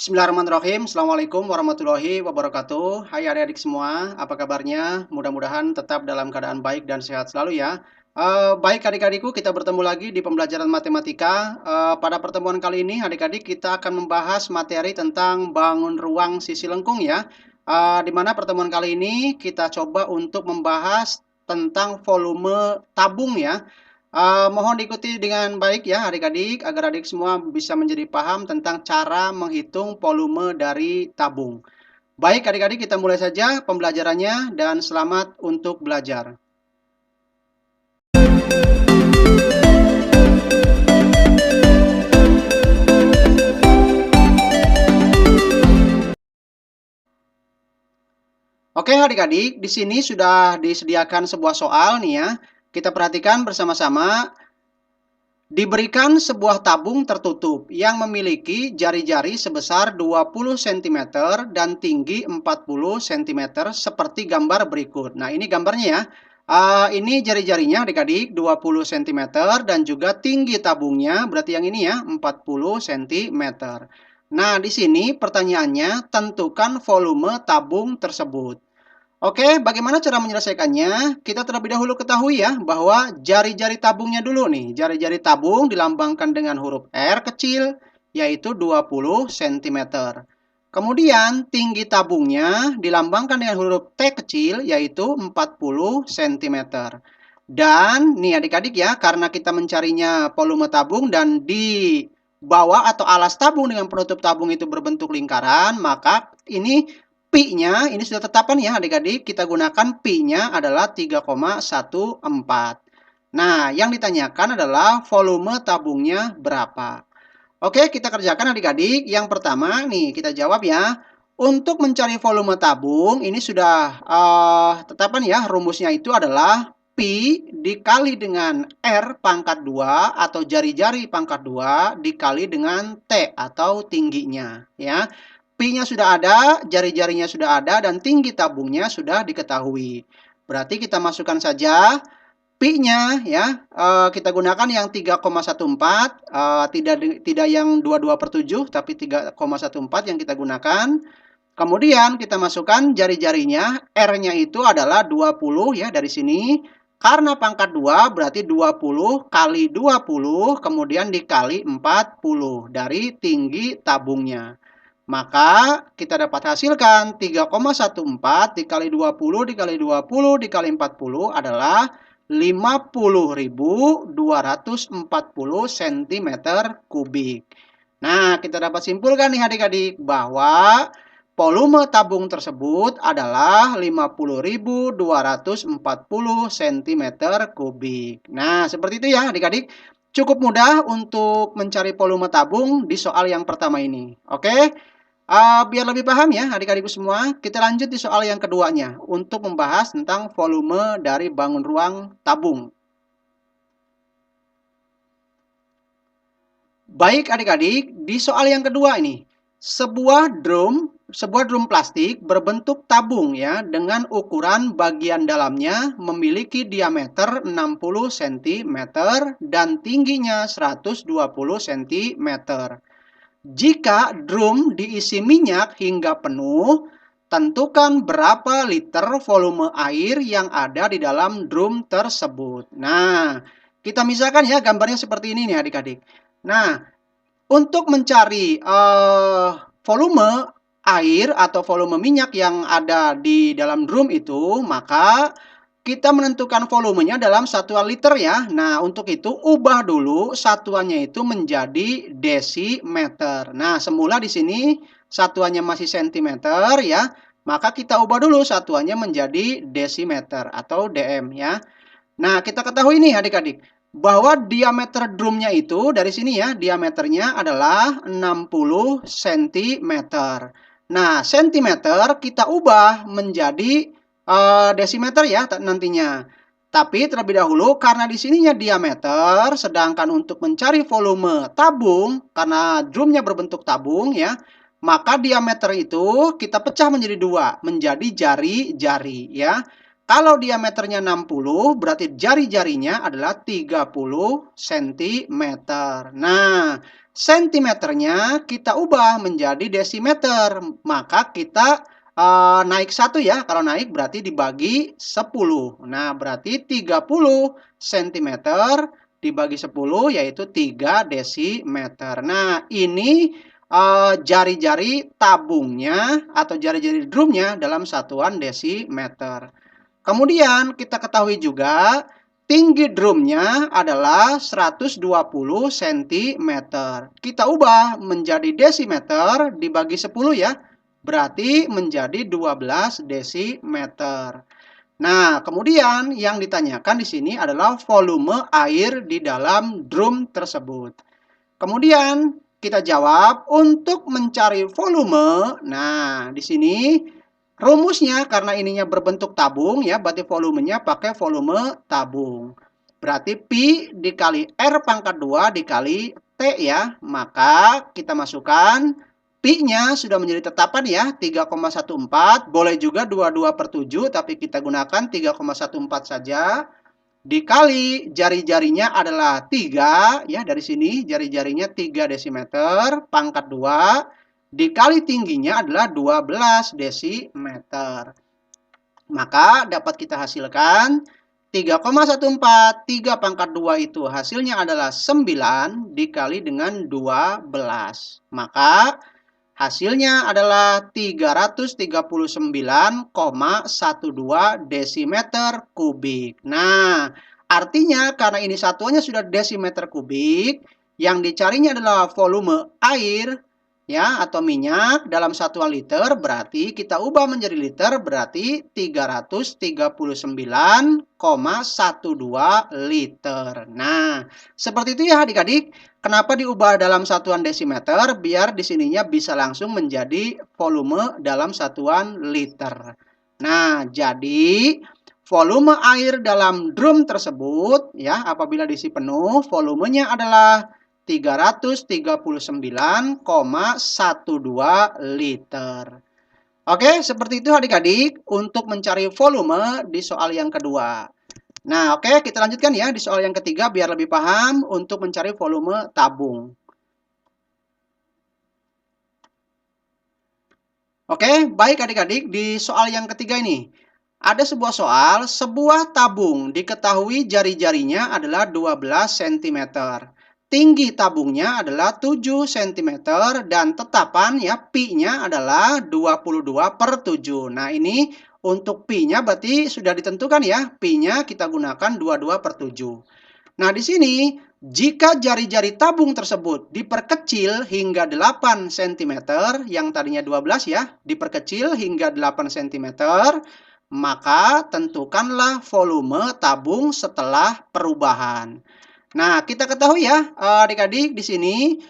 Bismillahirrahmanirrahim. Assalamualaikum warahmatullahi wabarakatuh. Hai adik-adik semua, apa kabarnya? Mudah-mudahan tetap dalam keadaan baik dan sehat selalu ya. Baik adik-adikku, kita bertemu lagi di pembelajaran matematika. Pada pertemuan kali ini, adik-adik kita akan membahas materi tentang bangun ruang sisi lengkung ya. Di mana pertemuan kali ini kita coba untuk membahas tentang volume tabung ya. Mohon diikuti dengan baik ya adik-adik, agar adik semua bisa menjadi paham tentang cara menghitung volume dari tabung. Baik adik-adik, kita mulai saja pembelajarannya dan selamat untuk belajar. Oke adik-adik, di sini sudah disediakan sebuah soal nih ya. Kita perhatikan bersama-sama. Diberikan sebuah tabung tertutup yang memiliki jari-jari sebesar 20 cm dan tinggi 40 cm seperti gambar berikut. Nah, ini gambarnya ya. Ini jari-jarinya adik-adik 20 cm dan juga tinggi tabungnya berarti yang ini ya 40 cm. Nah, di sini pertanyaannya tentukan volume tabung tersebut. Oke, bagaimana cara menyelesaikannya? Kita terlebih dahulu ketahui ya bahwa jari-jari tabungnya dulu nih. Jari-jari tabung dilambangkan dengan huruf R kecil, yaitu 20 cm. Kemudian tinggi tabungnya dilambangkan dengan huruf T kecil, yaitu 40 cm. Dan nih adik-adik ya, karena kita mencarinya volume tabung dan di bawah atau alas tabung dengan penutup tabung itu berbentuk lingkaran, maka ini Pi-nya ini sudah tetapan ya adik-adik, kita gunakan Pi-nya adalah 3,14. Nah, yang ditanyakan adalah volume tabungnya berapa. Oke, kita kerjakan adik-adik. Yang pertama nih, kita jawab ya. Untuk mencari volume tabung, ini sudah tetapan ya, rumusnya itu adalah Pi dikali dengan R pangkat 2 atau jari-jari pangkat 2 dikali dengan T atau tingginya ya. Pi-nya sudah ada, jari-jarinya sudah ada, dan tinggi tabungnya sudah diketahui. Berarti kita masukkan saja Pi-nya ya, kita gunakan yang 3,14, tidak yang 22/7, tapi 3,14 yang kita gunakan. Kemudian kita masukkan jari-jarinya, R-nya itu adalah 20 ya dari sini. Karena pangkat 2 berarti 20 kali 20, kemudian dikali 40 dari tinggi tabungnya. Maka kita dapat hasilkan 3,14 dikali 20 dikali 20 dikali 40 adalah 50.240 cm kubik. Nah, kita dapat simpulkan nih adik-adik bahwa volume tabung tersebut adalah 50.240 cm kubik. Nah, seperti itu ya adik-adik. Cukup mudah untuk mencari volume tabung di soal yang pertama ini. Oke? Biar lebih paham ya adik-adikku semua, kita lanjut di soal yang keduanya untuk membahas tentang volume dari bangun ruang tabung. Baik adik-adik, di soal yang kedua ini, sebuah drum plastik berbentuk tabung ya dengan ukuran bagian dalamnya memiliki diameter 60 cm dan tingginya 120 cm. Jika drum diisi minyak hingga penuh, tentukan berapa liter volume air yang ada di dalam drum tersebut. Nah, kita misalkan ya gambarnya seperti ini nih adik-adik. Nah, untuk mencari volume air atau volume minyak yang ada di dalam drum itu, maka kita menentukan volumenya dalam satuan liter ya. Nah, untuk itu ubah dulu satuannya itu menjadi desimeter. Nah, semula di sini satuannya masih sentimeter ya. Maka kita ubah dulu satuannya menjadi desimeter atau dm ya. Nah, kita ketahui nih adik-adik bahwa diameter drumnya itu dari sini ya, diameternya adalah 60 cm. Nah, cm kita ubah menjadi desimeter ya nantinya. Tapi terlebih dahulu karena di sininya diameter, sedangkan untuk mencari volume tabung karena drumnya berbentuk tabung ya, maka diameter itu kita pecah menjadi dua, menjadi jari-jari ya. Kalau diameternya 60, berarti jari-jarinya adalah 30 cm. Nah, sentimeternya kita ubah menjadi desimeter. Maka kita naik 1 ya. Kalau naik berarti dibagi 10. Nah, berarti 30 cm dibagi 10 yaitu 3 desimeter. Nah, ini jari-jari tabungnya atau jari-jari drumnya dalam satuan desimeter. Kemudian kita ketahui juga tinggi drumnya adalah 120 cm. Kita ubah menjadi desimeter dibagi 10 ya. Berarti menjadi 12 desimeter. Nah, kemudian yang ditanyakan di sini adalah volume air di dalam drum tersebut. Kemudian kita jawab untuk mencari volume. Nah, di sini rumusnya karena ininya berbentuk tabung ya, berarti volumenya pakai volume tabung. Berarti Pi dikali R pangkat 2 dikali T ya. Maka kita masukkan Pi-nya sudah menjadi tetapan ya, 3,14. Boleh juga 22/7, tapi kita gunakan 3,14 saja. Dikali jari-jarinya adalah 3, ya dari sini jari-jarinya 3 desimeter, pangkat 2. Dikali tingginya adalah 12 desimeter. Maka dapat kita hasilkan 3,14, 3 pangkat 2 itu hasilnya adalah 9 dikali dengan 12. Maka hasilnya adalah 339,12 desimeter kubik. Nah, artinya karena ini satuannya sudah desimeter kubik, yang dicarinya adalah volume air ya atau minyak dalam satuan liter, berarti kita ubah menjadi liter, berarti 339,12 liter. Nah, seperti itu ya adik-adik. Kenapa diubah dalam satuan desimeter? Biar di sininya bisa langsung menjadi volume dalam satuan liter. Nah, jadi volume air dalam drum tersebut ya apabila diisi penuh, volumenya adalah 339,12 liter. Oke, seperti itu adik-adik untuk mencari volume di soal yang kedua. Nah, oke, kita lanjutkan ya di soal yang ketiga biar lebih paham untuk mencari volume tabung. Oke, baik adik-adik, di soal yang ketiga ini ada sebuah soal, sebuah tabung diketahui jari-jarinya adalah 12 cm. Tinggi tabungnya adalah 7 cm dan tetapan ya Pi-nya adalah 22/7. Nah, ini untuk Pi-nya berarti sudah ditentukan ya. Pi-nya kita gunakan 22/7. Nah, di sini jika jari-jari tabung tersebut diperkecil hingga 8 cm, yang tadinya 12 ya, diperkecil hingga 8 cm, maka tentukanlah volume tabung setelah perubahan. Nah, kita ketahui ya, adik-adik di sini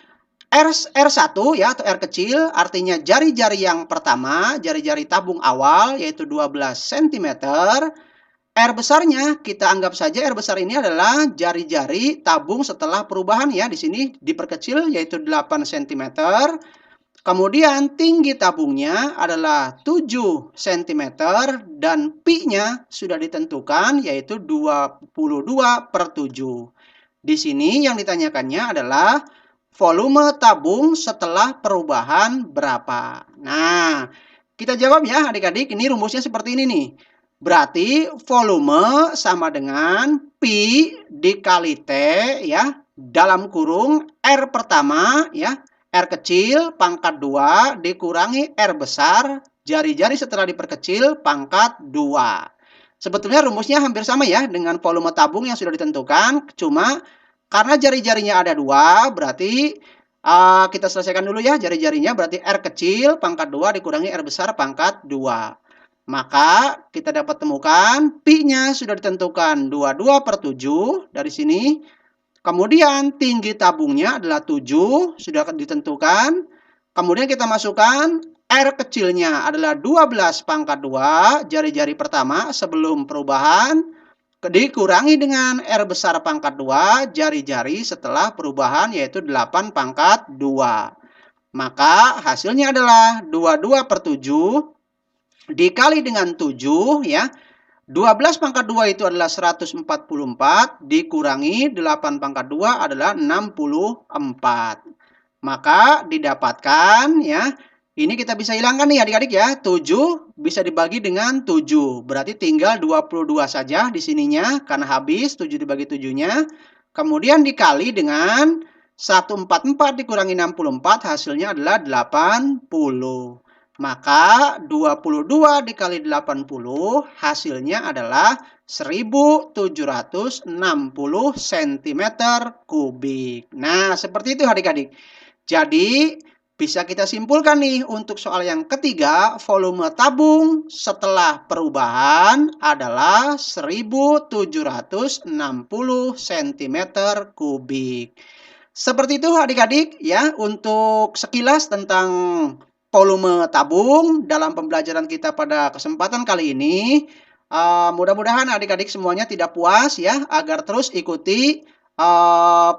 R1 ya atau R kecil artinya jari-jari yang pertama, jari-jari tabung awal yaitu 12 cm. R besarnya kita anggap saja R besar ini adalah jari-jari tabung setelah perubahan ya. Di sini diperkecil yaitu 8 cm. Kemudian tinggi tabungnya adalah 7 cm dan Pi-nya sudah ditentukan yaitu 22/7. Di sini yang ditanyakannya adalah volume tabung setelah perubahan berapa. Nah, kita jawab ya adik-adik, ini rumusnya seperti ini nih. Berarti volume sama dengan Pi dikali T ya, dalam kurung R pertama ya, R kecil pangkat 2 dikurangi R besar, jari-jari setelah diperkecil pangkat 2. Sebetulnya rumusnya hampir sama ya dengan volume tabung yang sudah ditentukan, cuma karena jari-jarinya ada 2, berarti kita selesaikan dulu ya jari-jarinya, berarti R kecil pangkat 2 dikurangi R besar pangkat 2. Maka kita dapat temukan Pi-nya sudah ditentukan 22/7 dari sini. Kemudian tinggi tabungnya adalah 7, sudah ditentukan. Kemudian kita masukkan R kecilnya adalah 12 pangkat 2, jari-jari pertama sebelum perubahan, dikurangi dengan R besar pangkat 2, jari-jari setelah perubahan yaitu 8 pangkat 2. Maka hasilnya adalah 22/7 dikali dengan 7 ya. 12 pangkat 2 itu adalah 144, dikurangi 8 pangkat 2 adalah 64. Maka didapatkan ya, ini kita bisa hilangkan nih adik-adik ya, 7 bisa dibagi dengan 7. Berarti tinggal 22 saja di sininya, karena habis 7 dibagi 7-nya. Kemudian dikali dengan 144 dikurangi 64, hasilnya adalah 80. Maka 22 dikali 80, hasilnya adalah 1760 cm kubik. Nah, seperti itu adik-adik. Jadi, bisa kita simpulkan nih untuk soal yang ketiga, volume tabung setelah perubahan adalah 1760 cm kubik. Seperti itu adik-adik ya untuk sekilas tentang volume tabung dalam pembelajaran kita pada kesempatan kali ini. Mudah-mudahan adik-adik semuanya tidak puas ya, agar terus ikuti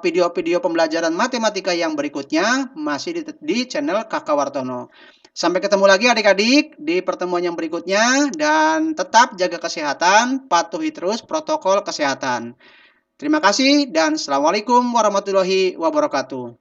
video-video pembelajaran matematika yang berikutnya masih di channel Kakak Wartono. Sampai ketemu lagi adik-adik di pertemuan yang berikutnya dan tetap jaga kesehatan, patuhi terus protokol kesehatan. Terima kasih dan Assalamualaikum warahmatullahi wabarakatuh.